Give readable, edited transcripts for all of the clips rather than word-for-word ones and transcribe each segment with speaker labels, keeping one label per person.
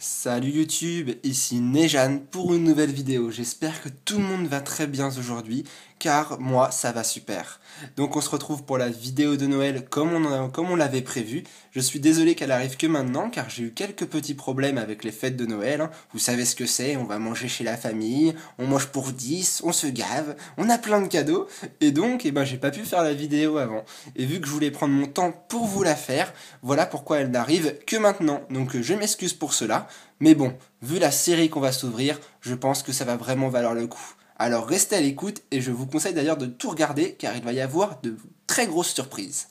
Speaker 1: Salut YouTube, ici Nejan pour une nouvelle vidéo. J'espère que tout le monde va très bien aujourd'hui, car moi ça va super. Donc on se retrouve pour la vidéo de Noël comme on l'avait prévu. Je suis désolé qu'elle arrive que maintenant, car j'ai eu quelques petits problèmes avec les fêtes de Noël. Vous savez ce que c'est, on va manger chez la famille, on mange pour 10, on se gave, on a plein de cadeaux, et donc j'ai pas pu faire la vidéo avant. Et vu que je voulais prendre mon temps pour vous la faire, voilà pourquoi elle n'arrive que maintenant. Donc je m'excuse pour cela. Mais bon, vu la série qu'on va s'ouvrir, je pense que ça va vraiment valoir le coup. Alors restez à l'écoute et je vous conseille d'ailleurs de tout regarder car il va y avoir de très grosses surprises.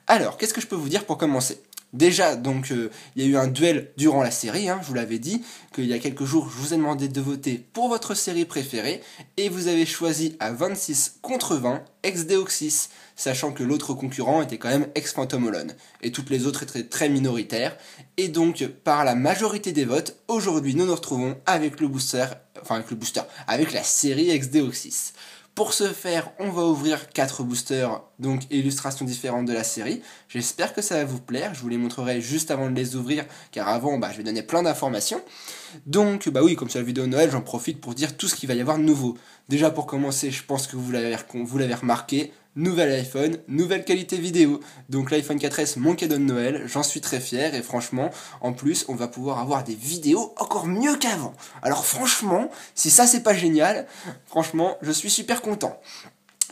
Speaker 1: Alors, qu'est-ce que je peux vous dire pour commencer? Déjà, donc, il y a eu un duel durant la série, je vous l'avais dit, qu'il y a quelques jours, je vous ai demandé de voter pour votre série préférée, et vous avez choisi à 26 contre 20 Ex-Deoxys, sachant que l'autre concurrent était quand même Ex-Phantom Alone, et toutes les autres étaient très minoritaires, et donc, par la majorité des votes, aujourd'hui, nous nous retrouvons avec avec la série Ex-Deoxys. Pour ce faire, on va ouvrir 4 boosters, donc illustrations différentes de la série. J'espère que ça va vous plaire, je vous les montrerai juste avant de les ouvrir, car avant, je vais donner plein d'informations. Donc, oui, comme c'est la vidéo de Noël, j'en profite pour dire tout ce qu'il va y avoir de nouveau. Déjà pour commencer, je pense que vous l'avez remarqué, nouvel iPhone, nouvelle qualité vidéo. Donc l'iPhone 4S, mon cadeau de Noël, j'en suis très fier et franchement, en plus, on va pouvoir avoir des vidéos encore mieux qu'avant. Alors franchement, si ça c'est pas génial, franchement, je suis super content.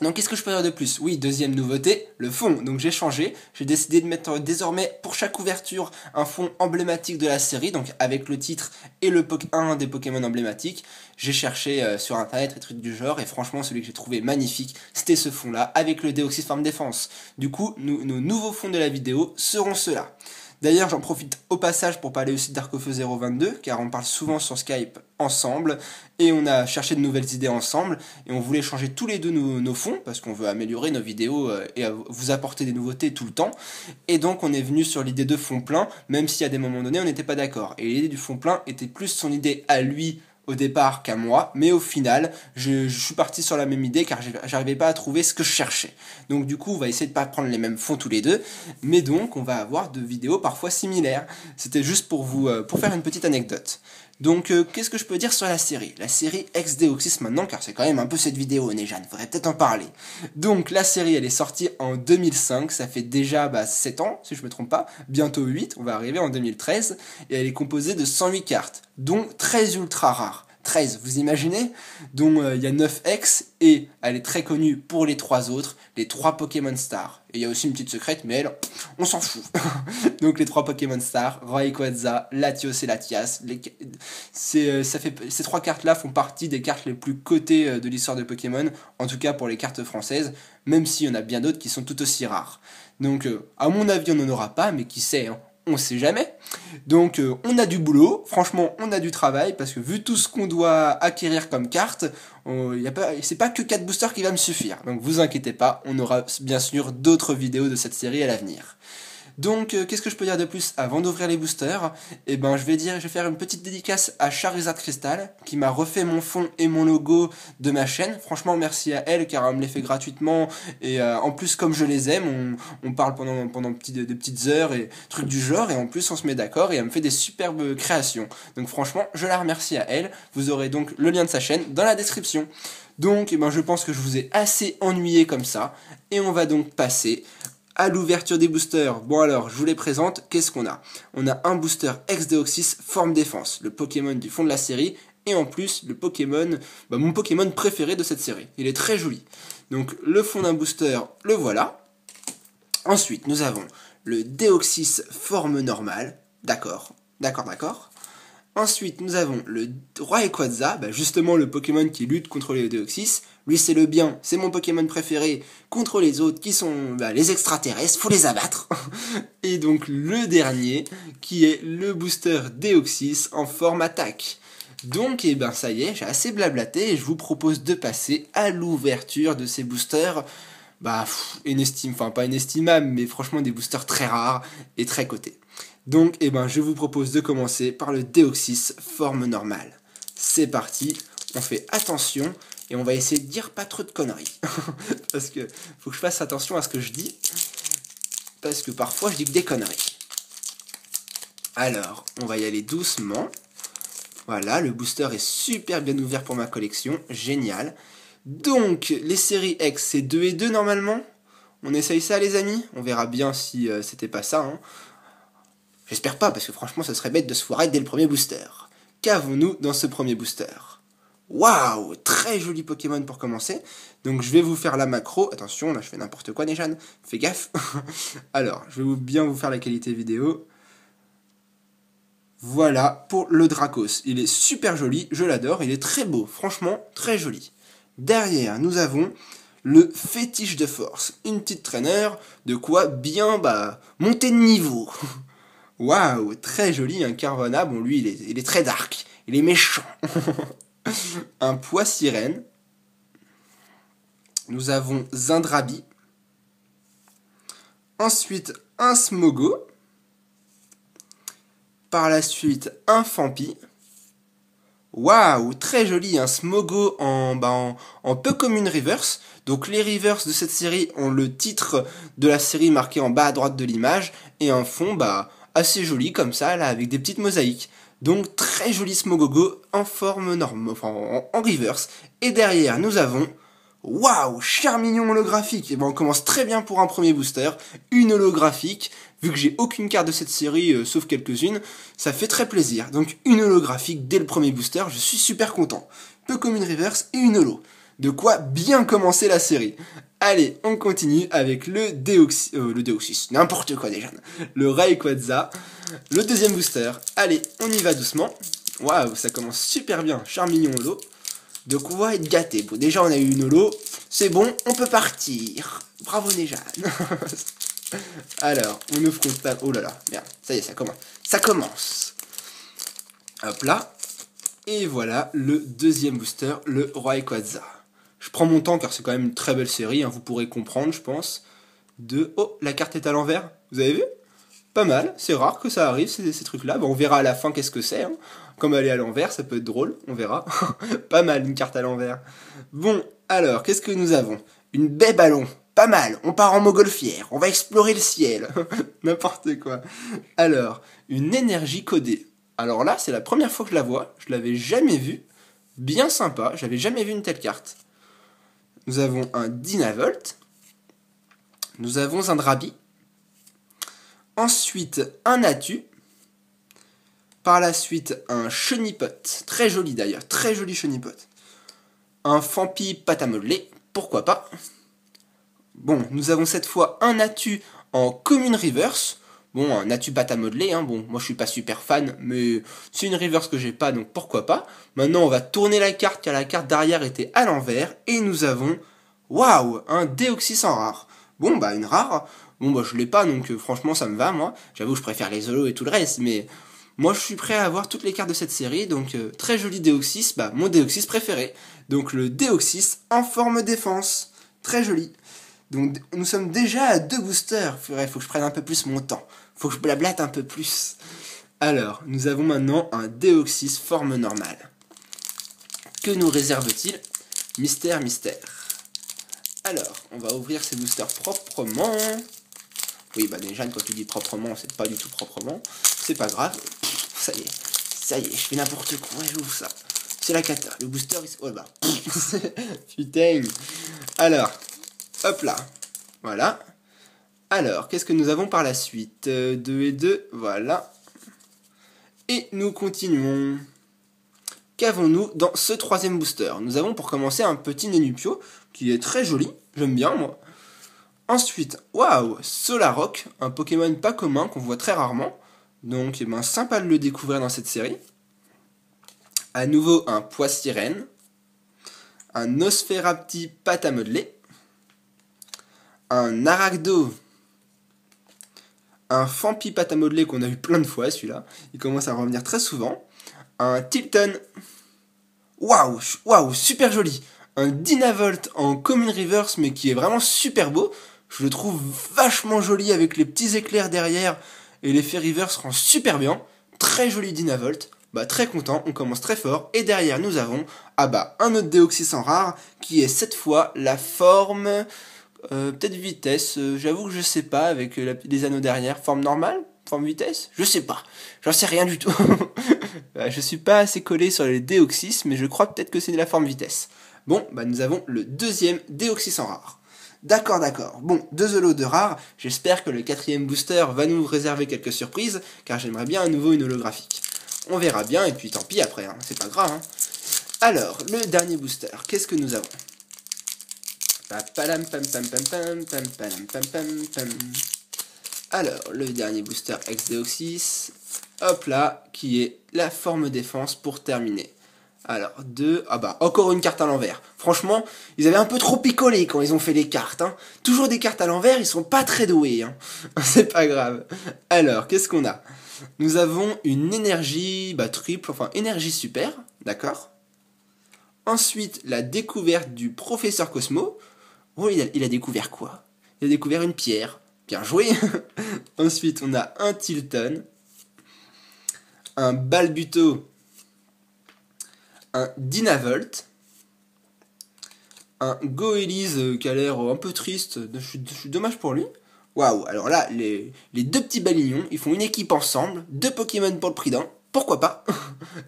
Speaker 1: Donc qu'est-ce que je peux dire de plus? Oui, deuxième nouveauté, le fond. Donc j'ai changé, j'ai décidé de mettre désormais pour chaque ouverture un fond emblématique de la série, donc avec le titre et un des Pokémon emblématiques. J'ai cherché sur internet et trucs du genre, et franchement celui que j'ai trouvé magnifique, c'était ce fond là, avec le Deoxys Forme Défense. Du coup, nos nouveaux fonds de la vidéo seront ceux-là. D'ailleurs, j'en profite au passage pour parler aussi d'Arcofeu022, car on parle souvent sur Skype ensemble, et on a cherché de nouvelles idées ensemble, et on voulait changer tous les deux nos fonds, parce qu'on veut améliorer nos vidéos et vous apporter des nouveautés tout le temps, et donc on est venu sur l'idée de fond plein, même si à des moments donnés on n'était pas d'accord. Et l'idée du fond plein était plus son idée à lui, au départ qu'à moi, mais au final, je suis parti sur la même idée car j'arrivais pas à trouver ce que je cherchais. Donc du coup, on va essayer de pas prendre les mêmes fonds tous les deux, mais donc on va avoir de vidéos parfois similaires. C'était juste pour pour faire une petite anecdote. Donc qu'est-ce que je peux dire sur la série? La série Ex-Deoxys maintenant, car c'est quand même un peu cette vidéo, Nejan, faudrait peut-être en parler. Donc la série, elle est sortie en 2005, ça fait déjà 7 ans, si je me trompe pas, bientôt 8, on va arriver en 2013, et elle est composée de 108 cartes, dont 13 ultra rares. 13, vous imaginez? Dont il y a 9 ex, et elle est très connue pour les 3 autres, les 3 Pokémon Stars. Et il y a aussi une petite secrète, mais elle, on s'en fout. Donc les 3 Pokémon Stars, Rayquaza, Latios et Latias. Ces 3 cartes-là font partie des cartes les plus cotées de l'histoire de Pokémon, en tout cas pour les cartes françaises, même s'il y en a bien d'autres qui sont tout aussi rares. Donc à mon avis on n'en aura pas, mais qui sait, on sait jamais. Donc on a du boulot, franchement on a du travail, parce que vu tout ce qu'on doit acquérir comme carte, c'est pas que 4 boosters qui va me suffire. Donc vous inquiétez pas, on aura bien sûr d'autres vidéos de cette série à l'avenir. Donc, qu'est-ce que je peux dire de plus avant d'ouvrir les boosters? Je vais faire une petite dédicace à Charizard Crystal, qui m'a refait mon fond et mon logo de ma chaîne. Franchement, merci à elle, car elle me les fait gratuitement, et en plus, comme je les aime, on parle pendant de petites heures, et trucs du genre, et en plus, on se met d'accord, et elle me fait des superbes créations. Donc franchement, je la remercie à elle. Vous aurez donc le lien de sa chaîne dans la description. Donc, je pense que je vous ai assez ennuyé comme ça, et on va donc passer à l'ouverture des boosters. Bon alors, je vous les présente, qu'est-ce qu'on a? On a un booster Ex-Deoxys Forme Défense, le Pokémon du fond de la série, et en plus, le Pokémon, mon Pokémon préféré de cette série. Il est très joli. Donc, le fond d'un booster, le voilà. Ensuite, nous avons le Deoxys Forme Normale. D'accord. Ensuite, nous avons le Rayquaza, justement le Pokémon qui lutte contre les Deoxys. Lui, c'est le bien, c'est mon Pokémon préféré, contre les autres qui sont les extraterrestres, faut les abattre. Et donc le dernier, qui est le booster Deoxys en forme attaque. Donc, ça y est, j'ai assez blablaté et je vous propose de passer à l'ouverture de ces boosters. Pas inestimables, mais franchement des boosters très rares et très cotés. Donc, je vous propose de commencer par le Deoxys Forme Normale. C'est parti, on fait attention et on va essayer de dire pas trop de conneries. Parce que faut que je fasse attention à ce que je dis, parce que parfois je dis que des conneries. Alors, on va y aller doucement. Voilà, le booster est super bien ouvert pour ma collection, génial. Donc, les séries X, c'est 2 et 2 normalement. On essaye ça les amis, on verra bien si c'était pas ça. Hein. J'espère pas, parce que franchement, ça serait bête de se foirer dès le premier booster. Qu'avons-nous dans ce premier booster? Waouh, très joli Pokémon pour commencer. Donc je vais vous faire la macro. Attention, là je fais n'importe quoi, Nejan. Fais gaffe. Alors, je vais bien vous faire la qualité vidéo. Voilà pour le Dracos. Il est super joli, je l'adore. Il est très beau, franchement, très joli. Derrière, nous avons le fétiche de force. Une petite traîneur, de quoi bien monter de niveau. Waouh, très joli, un Carvana. Bon, lui, il est très dark. Il est méchant. Un poids sirène. Nous avons Zindrabi. Ensuite, un Smogo. Par la suite, un Fampi. Waouh, très joli, un Smogo en peu commune reverse. Donc les reverse de cette série ont le titre de la série marqué en bas à droite de l'image. Et un fond assez joli comme ça, là, avec des petites mosaïques. Donc très joli Smogogo en forme normale, enfin en reverse. Et derrière, nous avons... Waouh, Charmignon holographique. Et on commence très bien pour un premier booster. Une holographique. Vu que j'ai aucune carte de cette série, sauf quelques-unes, ça fait très plaisir. Donc une holographique dès le premier booster, je suis super content. Peu comme une reverse et une holo. De quoi bien commencer la série. Allez, on continue avec le Deoxys, n'importe quoi déjà. Le Rayquaza, le deuxième booster. Allez, on y va doucement. Waouh, ça commence super bien. Charmignon holo. De quoi être gâté. Bon, déjà, on a eu une holo. C'est bon, on peut partir. Bravo, Nejan. Alors, on ouvre constat. Oh là là, merde. Ça y est, ça commence. Ça commence. Hop là. Et voilà le deuxième booster, le Rayquaza. Je prends mon temps car c'est quand même une très belle série. Hein, vous pourrez comprendre, je pense. Oh, la carte est à l'envers. Vous avez vu? Pas mal. C'est rare que ça arrive, ces trucs-là. On verra à la fin qu'est-ce que c'est. Hein. Comme elle est à l'envers, ça peut être drôle, on verra. Pas mal, une carte à l'envers. Bon, alors, qu'est-ce que nous avons? Une baie ballon. Pas mal, on part en montgolfière, on va explorer le ciel. N'importe quoi. Alors, une énergie codée. Alors là, c'est la première fois que je la vois, je l'avais jamais vue. Bien sympa, j'avais jamais vu une telle carte. Nous avons un Dynavolt. Nous avons un Drabi. Ensuite, un Atu. Par la suite, un Chenipote, très joli d'ailleurs, très joli Chenipote. Un Fampi pâte à modeler, pourquoi pas. Bon, nous avons cette fois un Atu en commune reverse. Bon, un Atu pâte à modeler, hein. Bon, moi je suis pas super fan, mais c'est une reverse que j'ai pas, donc pourquoi pas. Maintenant, on va tourner la carte, car la carte d'arrière était à l'envers, et nous avons, waouh, un Deoxys en rare. Bon, une rare. Bon, je l'ai pas, donc franchement, ça me va, moi. J'avoue, je préfère les holos et tout le reste, mais... Moi, je suis prêt à avoir toutes les cartes de cette série, donc très joli Deoxys, mon Deoxys préféré. Donc le Deoxys en forme défense, très joli. Donc nous sommes déjà à 2 boosters, faut que je prenne un peu plus mon temps, faut que je blablate un peu plus. Alors, nous avons maintenant un Deoxys forme normale. Que nous réserve-t-il? Mystère, mystère. Alors, on va ouvrir ces boosters proprement. Oui, déjà, quand tu dis proprement, c'est pas du tout proprement. C'est pas grave. Ça y est, je fais n'importe quoi, j'ouvre ça. C'est la cata, le booster, oh bah. Putain. Alors, hop là. Voilà. Alors, qu'est-ce que nous avons par la suite? 2 et 2, voilà. Et nous continuons. Qu'avons-nous dans ce troisième booster? Nous avons pour commencer un petit Nenupio, qui est très joli, j'aime bien moi. Ensuite, waouh, Solrock, un Pokémon pas commun qu'on voit très rarement. Donc, sympa de le découvrir dans cette série. À nouveau, un poids sirène. Un Nosferapti pâte à modeler. Un Arachdo. Un Fampi pâte à modeler qu'on a eu plein de fois, celui-là. Il commence à revenir très souvent. Un Tilton. Waouh, super joli. Un Dynavolt en commune reverse, mais qui est vraiment super beau. Je le trouve vachement joli avec les petits éclairs derrière. Et l'effet reverse rend super bien. Très joli Dynavolt. Très content, on commence très fort. Et derrière, nous avons un autre Deoxys en rare, qui est cette fois la forme... peut-être vitesse, j'avoue que je sais pas, avec les anneaux derrière. Forme normale? Forme vitesse? Je sais pas. J'en sais rien du tout. Je suis pas assez collé sur les Deoxys, mais je crois peut-être que c'est de la forme vitesse. Bon, bah nous avons le deuxième Deoxys en rare. D'accord, d'accord. Bon, 2 holos de rare. J'espère que le 4e booster va nous réserver quelques surprises, car j'aimerais bien à nouveau une holographique. On verra bien, et puis tant pis après, hein. C'est pas grave. Hein. Alors, le dernier booster, qu'est-ce que nous avons? Alors, le dernier booster ex-Deoxys, hop là, qui est la forme défense pour terminer. Alors, encore une carte à l'envers. Franchement, ils avaient un peu trop picolé quand ils ont fait les cartes. Hein. Toujours des cartes à l'envers, ils sont pas très doués. Hein. C'est pas grave. Alors, qu'est-ce qu'on a? Nous avons une énergie triple, enfin énergie super, d'accord. Ensuite, la découverte du professeur Cosmo. Oh, il a découvert quoi? Il a découvert une pierre. Bien joué. Ensuite, on a un Tilton, un Balbuto, un Dynavolt, un Goélise qui a l'air un peu triste. Je suis dommage pour lui. Waouh, alors là, les deux petits balignons, ils font une équipe ensemble. 2 Pokémon pour le prix d'un. Pourquoi pas?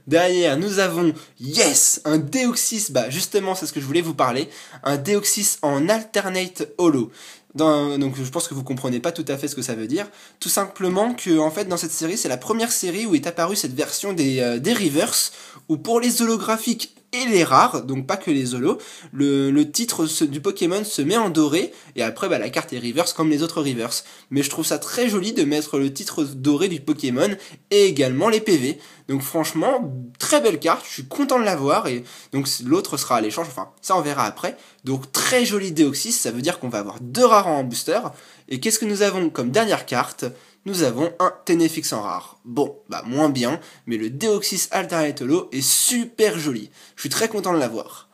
Speaker 1: Derrière, nous avons, yes, un Deoxys, justement, c'est ce que je voulais vous parler, un Deoxys en alternate holo. Donc je pense que vous comprenez pas tout à fait ce que ça veut dire. Tout simplement que, en fait, dans cette série, c'est la première série où est apparue cette version des reverse, où pour les holographiques et les rares, donc pas que les holos, le titre du Pokémon se met en doré, et après la carte est reverse comme les autres reverse. Mais je trouve ça très joli de mettre le titre doré du Pokémon, et également les PV. Donc franchement, très belle carte, je suis content de l'avoir, et donc l'autre sera à l'échange, enfin ça on verra après. Donc très joli Deoxys, ça veut dire qu'on va avoir 2 rares en booster. Et qu'est-ce que nous avons comme dernière carte? Nous avons un Ténéfix en rare. Bon, moins bien, mais le Deoxys Alternate Holo est super joli. Je suis très content de l'avoir.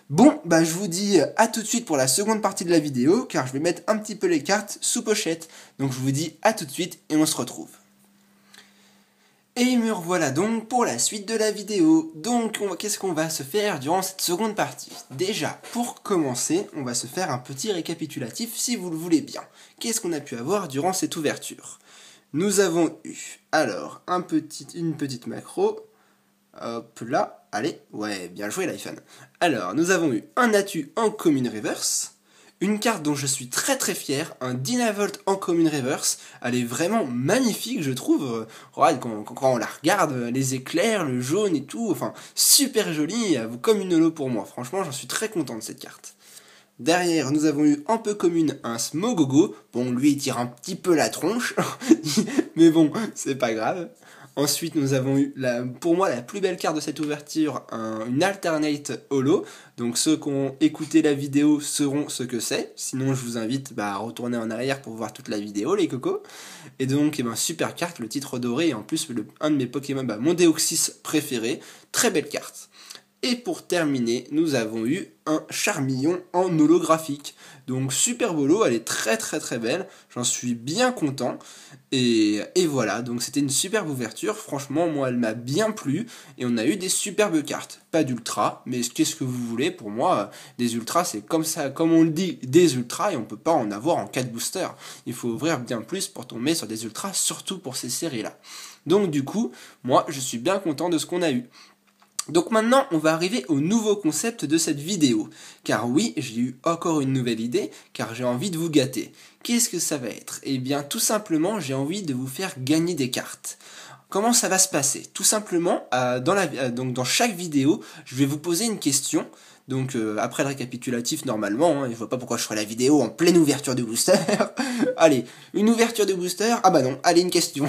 Speaker 1: Bon, je vous dis à tout de suite pour la seconde partie de la vidéo, car je vais mettre un petit peu les cartes sous pochette. Donc je vous dis à tout de suite et on se retrouve. Et me revoilà donc pour la suite de la vidéo. Donc qu'est-ce qu'on va se faire durant cette seconde partie? Déjà, pour commencer, on va se faire un petit récapitulatif si vous le voulez bien. Qu'est-ce qu'on a pu avoir durant cette ouverture? Nous avons eu, alors, une petite macro. Hop là, allez, ouais, bien joué l'iPhone. Alors, nous avons eu un Atu en commune reverse. Une carte dont je suis très très fier, un Dynavolt en commune reverse. Elle est vraiment magnifique, je trouve. Regarde, quand on la regarde, les éclairs, le jaune et tout, enfin, super jolie, elle vaut comme une holo pour moi. Franchement, j'en suis très content de cette carte. Derrière, nous avons eu en peu commune un Smogogo. Bon, lui, il tire un petit peu la tronche, mais bon, c'est pas grave. Ensuite, nous avons eu, pour moi, la plus belle carte de cette ouverture, une alternate holo. Donc ceux qui ont écouté la vidéo sauront ce que c'est. Sinon, je vous invite à retourner en arrière pour voir toute la vidéo, les cocos. Et donc, super carte, le titre doré, et en plus, un de mes Pokémon, mon Deoxys préféré. Très belle carte. Et pour terminer, nous avons eu un Charmillon en holographique. Donc super bolo, elle est très très très belle, j'en suis bien content. Et voilà, donc c'était une superbe ouverture, franchement moi elle m'a bien plu. Et on a eu des superbes cartes, pas d'ultra, mais qu'est-ce que vous voulez, pour moi des ultras c'est comme ça, comme on le dit, des ultras, et on peut pas en avoir en 4 boosters. Il faut ouvrir bien plus pour tomber sur des ultras, surtout pour ces séries là. Donc du coup, moi je suis bien content de ce qu'on a eu. Donc maintenant, on va arriver au nouveau concept de cette vidéo. Car oui, j'ai eu encore une nouvelle idée, car j'ai envie de vous gâter. Qu'est-ce que ça va être? Eh bien, tout simplement, j'ai envie de vous faire gagner des cartes. Comment ça va se passer? Tout simplement, dans chaque vidéo, je vais vous poser une question. Donc après le récapitulatif, normalement, je vois pas pourquoi je ferais la vidéo en pleine ouverture de booster. Allez, une ouverture de booster, ah bah non, allez une question.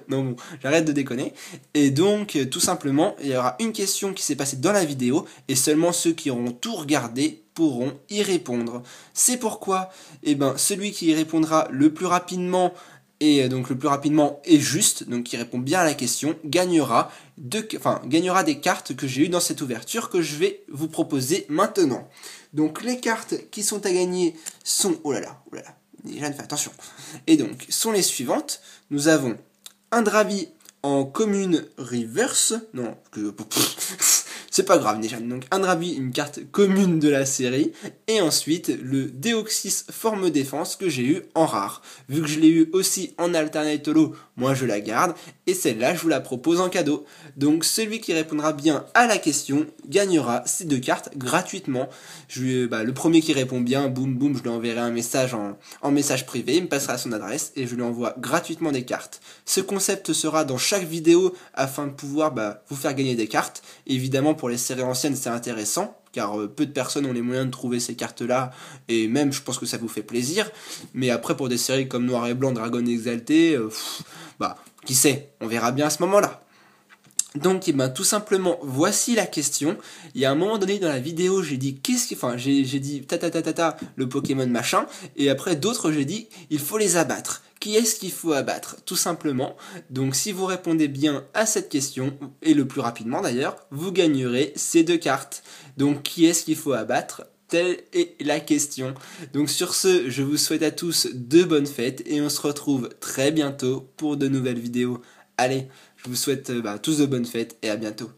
Speaker 1: Non bon, j'arrête de déconner. Et donc, tout simplement, il y aura une question qui s'est passée dans la vidéo, et seulement ceux qui auront tout regardé pourront y répondre. C'est pourquoi, celui qui y répondra le plus rapidement, et donc le plus rapidement et juste, donc qui répond bien à la question, gagnera des cartes que j'ai eues dans cette ouverture que je vais vous proposer maintenant. Donc les cartes qui sont à gagner sont, oh là là, Jeanne, fais attention. Et donc, sont les suivantes. Nous avons un Drabi en commune reverse. Non, c'est pas grave, Jeanne. Donc, un Drabi, une carte commune de la série. Et ensuite, le Deoxys forme défense que j'ai eu en rare. Vu que je l'ai eu aussi en alternate holo, moi je la garde, et celle-là je vous la propose en cadeau. Donc celui qui répondra bien à la question gagnera ces 2 cartes gratuitement. Le premier qui répond bien, boum boum, je lui enverrai un message en message privé, il me passera son adresse et je lui envoie gratuitement des cartes. Ce concept sera dans chaque vidéo afin de pouvoir vous faire gagner des cartes. Évidemment pour les séries anciennes c'est intéressant, car peu de personnes ont les moyens de trouver ces cartes-là, et même je pense que ça vous fait plaisir. Mais après pour des séries comme Noir et Blanc, Dragon Exalté, qui sait, on verra bien à ce moment-là. Donc tout simplement, voici la question. Il y a un moment donné dans la vidéo, j'ai dit j'ai dit le Pokémon machin, et après d'autres j'ai dit il faut les abattre. Qui est-ce qu'il faut abattre? Tout simplement. Donc si vous répondez bien à cette question, et le plus rapidement d'ailleurs, vous gagnerez ces 2 cartes. Donc qui est-ce qu'il faut abattre? Telle est la question. Donc sur ce, je vous souhaite à tous de bonnes fêtes, et on se retrouve très bientôt pour de nouvelles vidéos. Allez, je vous souhaite tous de bonnes fêtes et à bientôt.